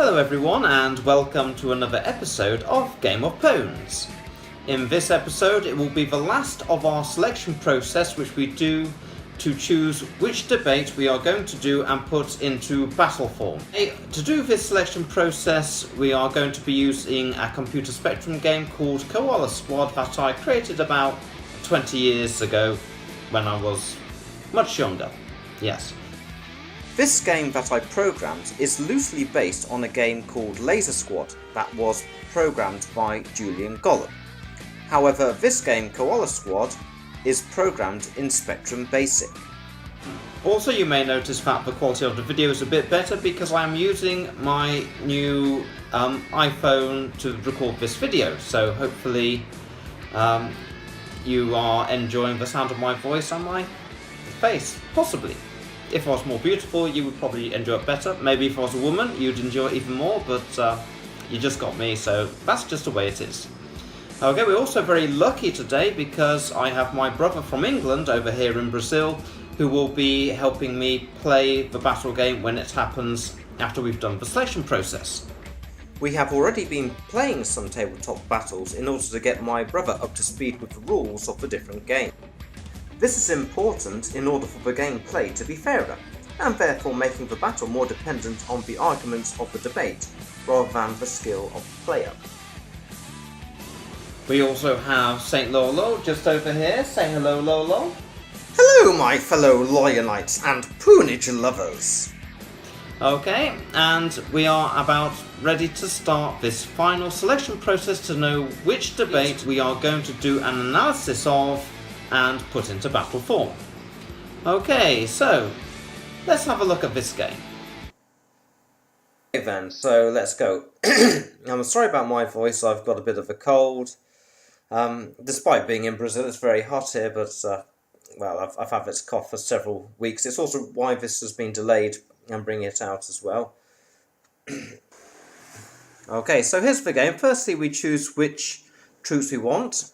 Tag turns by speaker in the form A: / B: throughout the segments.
A: Hello everyone and welcome to another episode of Game of Pownes. In this episode it will be the last of our selection process which we do to choose which debate we are going to do and put into battle form. To do this selection process we are going to be using a computer spectrum game called Koala Squad that I created about 20 years ago when I was much younger. Yes. This game that I programmed is loosely based on a game called Laser Squad that was programmed by Julian Gollum. However, this game, Koala Squad, is programmed in Spectrum Basic. Also, you may notice that the quality of the video is a bit better because I am using my new iPhone to record this video, so hopefully you are enjoying the sound of my voice and my face, possibly. If I was more beautiful, you would probably enjoy it better. Maybe if I was a woman, you'd enjoy it even more, but you just got me, so that's just the way it is. Okay, we're also very lucky today because I have my brother from England over here in Brazil who will be helping me play the battle game when it happens after we've done the selection process. We have already been playing some tabletop battles in order to get my brother up to speed with the rules of the different games. This is important in order for the gameplay to be fairer, and therefore making the battle more dependent on the arguments of the debate, rather than the skill of the player. We also have Saint Lolo just over here. Say hello, Lolo.
B: Hello, my fellow Lionites and Poonage lovers.
A: Okay, and we are about ready to start this final selection process to know which debate we are going to do an analysis of and put into battle form. Okay, so let's have a look at this game.
B: Okay then, so let's go. I'm sorry about my voice, I've got a bit of a cold. Despite being in Brazil, it's very hot here, but well, I've had this cough for several weeks. It's also why this has been delayed and bringing it out as well. Okay, so here's the game. Firstly, we choose which troops we want.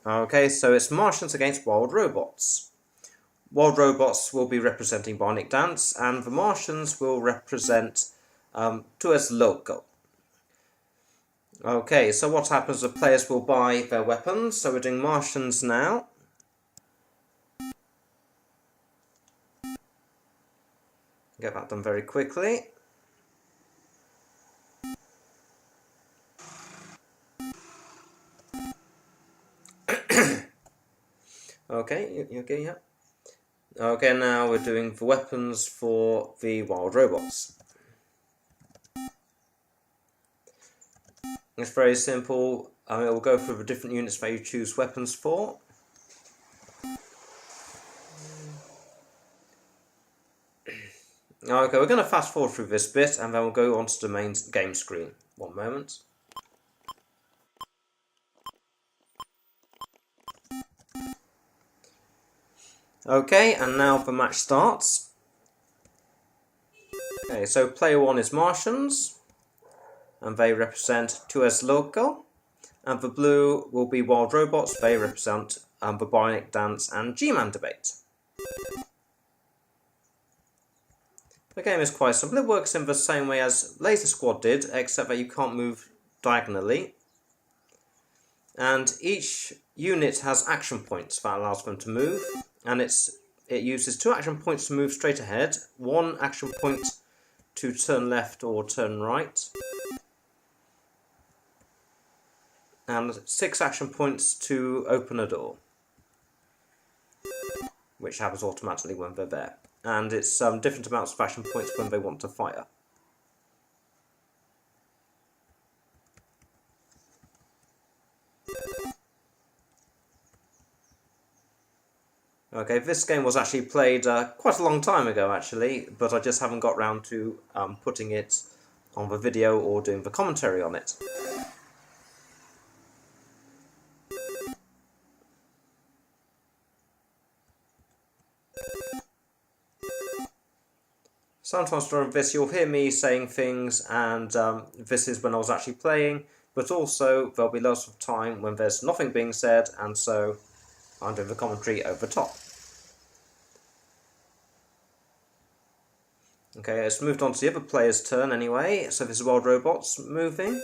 B: Okay, so it's Martians against Wild Robots. Wild Robots will be representing Bionic Dance, and the Martians will represent Louco. Okay, so what happens, the players will buy their weapons, so we're doing Martians now. Get that done very quickly. Okay, you okay, yeah? Okay, now we're doing the weapons for the Wild Robots. It's very simple. It will go through the different units that you choose weapons for. Okay, we're going to fast forward through this bit and then we'll go on to the main game screen. One moment. Okay, and now the match starts. Okay, so player 1 is Martians, and they represent Louco, and the blue will be Wild Robots, they represent the Bionic Dance and G-Man debate. The game is quite simple, it works in the same way as Laser Squad did, except that you can't move diagonally. And each unit has action points that allows them to move, and it uses 2 action points to move straight ahead, 1 action point to turn left or turn right, and 6 action points to open a door, which happens automatically when they're there. And it's different amounts of action points when they want to fire. Okay, this game was actually played quite a long time ago actually, but I just haven't got round to putting it on the video or doing the commentary on it. Sometimes during this you'll hear me saying things and this is when I was actually playing, but also there'll be lots of time when there's nothing being said and so I'm doing the commentary over top. Okay, it's moved on to the other player's turn anyway, so this is Wild Robots moving.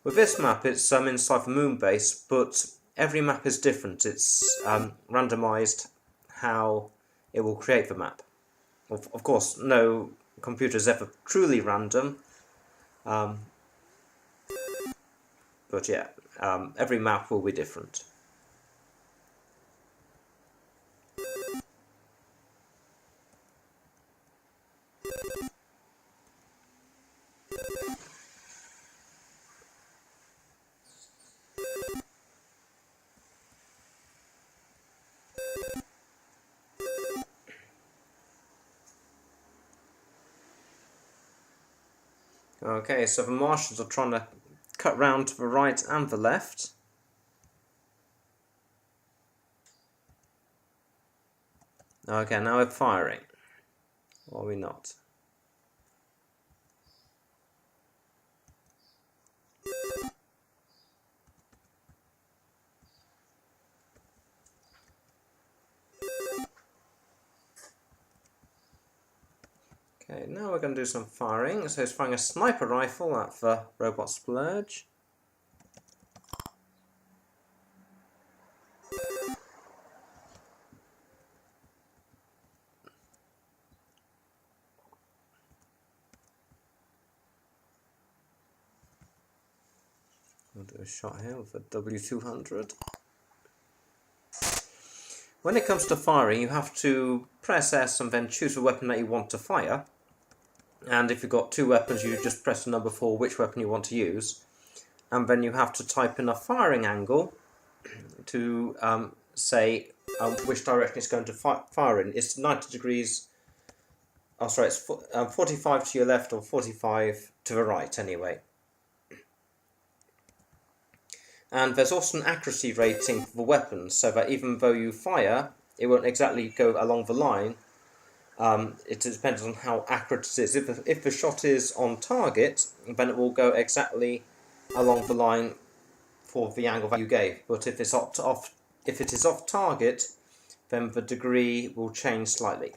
B: With this map, it's inside the moon base, but every map is different. It's randomised how it will create the map. Of course, no computer is ever truly random, but yeah, every map will be different. Okay, so the Martians are trying to cut round to the right and the left. Okay, now we're firing. Or are we not? Okay, now we're going to do some firing. So it's firing a sniper rifle at the robot splurge. We'll do a shot here with a W200. When it comes to firing, you have to press S and then choose the weapon that you want to fire. And if you've got two weapons, you just press the number for which weapon you want to use. And then you have to type in a firing angle to say which direction it's going to fire in. It's 90 degrees, oh sorry, it's 45 to your left or 45 to the right anyway. And there's also an accuracy rating for the weapons, so that even though you fire, it won't exactly go along the line. It depends on how accurate it is. If the shot is on target, then it will go exactly along the line for the angle that you gave. But if it is off target, then the degree will change slightly.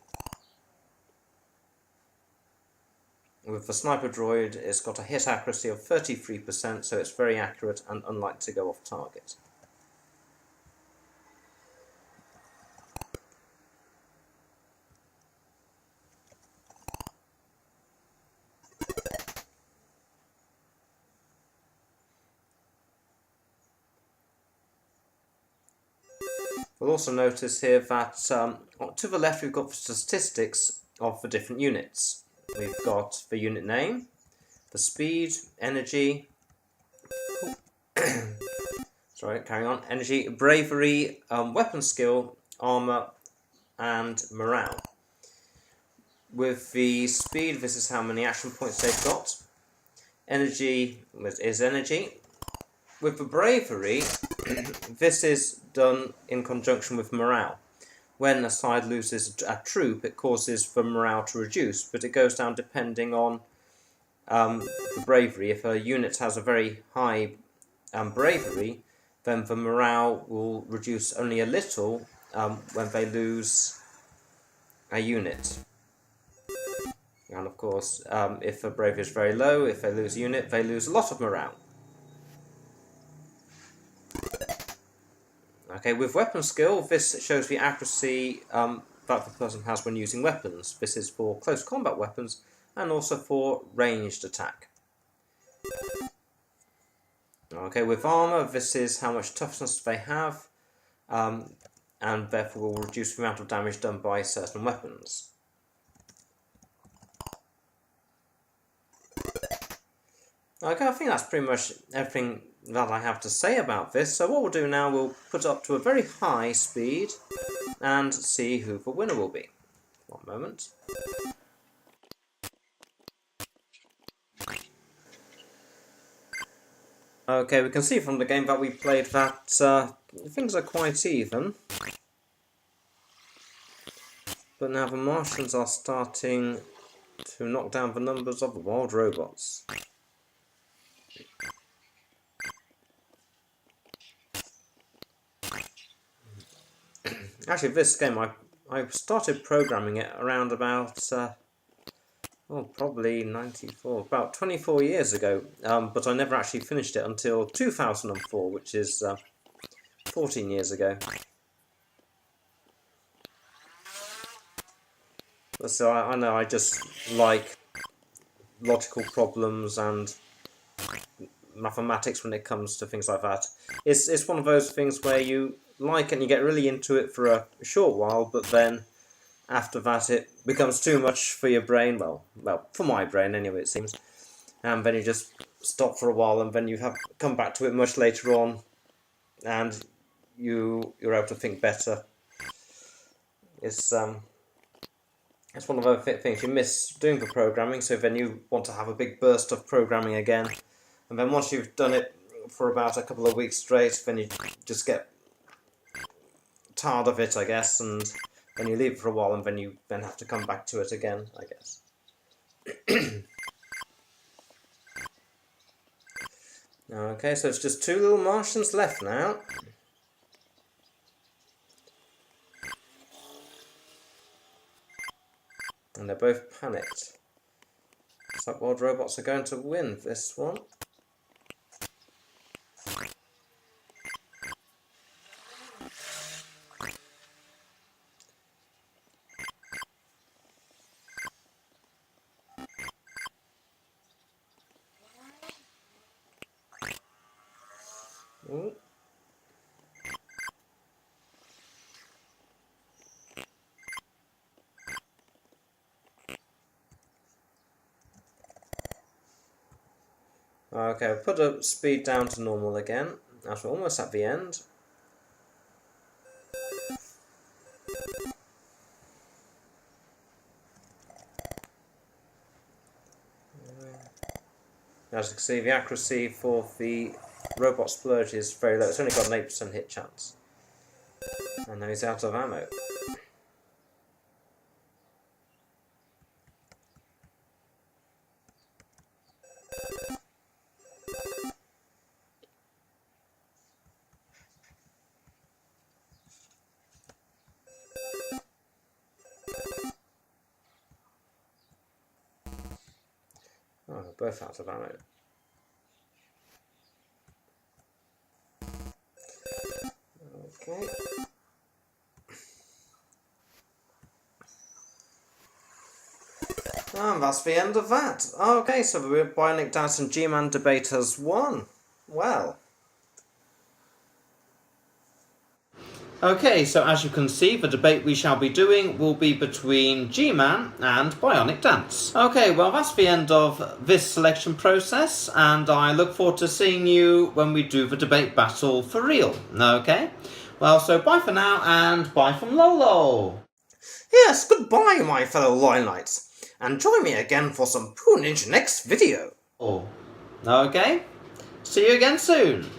B: With the sniper droid, it's got a hit accuracy of 33%, so it's very accurate and unlikely to go off target. We'll also notice here that to the left we've got the statistics of the different units. We've got the unit name, the speed, energy, sorry, carrying on, energy, bravery, weapon skill, armour, and morale. With the speed, this is how many action points they've got. Energy is energy. With the bravery, this is done in conjunction with morale. When a side loses a troop, it causes the morale to reduce, but it goes down depending on the bravery. If a unit has a very high bravery, then the morale will reduce only a little when they lose a unit. And of course, if the bravery is very low, if they lose a unit, they lose a lot of morale. Okay, with weapon skill, this shows the accuracy that the person has when using weapons. This is for close combat weapons and also for ranged attack. Okay, with armour, this is how much toughness they have, and therefore will reduce the amount of damage done by certain weapons. Okay, I think that's pretty much everything that I have to say about this. So what we'll do now, we'll put it up to a very high speed and see who the winner will be. One moment. Okay, we can see from the game that we played that things are quite even. But now the Martians are starting to knock down the numbers of the wild robots. Actually, this game, I started programming it around about, probably 94, about 24 years ago, but I never actually finished it until 2004, which is 14 years ago. So I know I just like logical problems and mathematics when it comes to things like that. It's one of those things where you like and you get really into it for a short while, but then after that it becomes too much for your brain. Well, for my brain anyway, it seems. And then you just stop for a while, and then you have come back to it much later on, and you're able to think better. It's one of those things you miss doing the programming, so then you want to have a big burst of programming again. And then once you've done it for about a couple of weeks straight, then you just get tired of it, I guess, and then you leave it for a while, and then you then have to come back to it again, I guess. Okay, so it's just 2 little Martians left now. And they're both panicked. Looks like World Robots are going to win this one. Ooh. Okay, I'll put the speed down to normal again, as we're almost at the end. As you can see, the accuracy for the robot splurge is very low. It's only got an 8% hit chance. And now he's out of ammo. Oh, they're both out of ammo. Okay. And that's the end of that. Okay, so the Bionic Dance and G-Man debate has won. Well.
A: Okay, so as you can see, the debate we shall be doing will be between G-Man and Bionic Dance. Okay, well that's the end of this selection process, and I look forward to seeing you when we do the debate battle for real. Okay? Well, so bye for now, and bye from Lolo!
B: Yes, goodbye my fellow Loyalites, and join me again for some Poonage next video.
A: Oh, okay. See you again soon.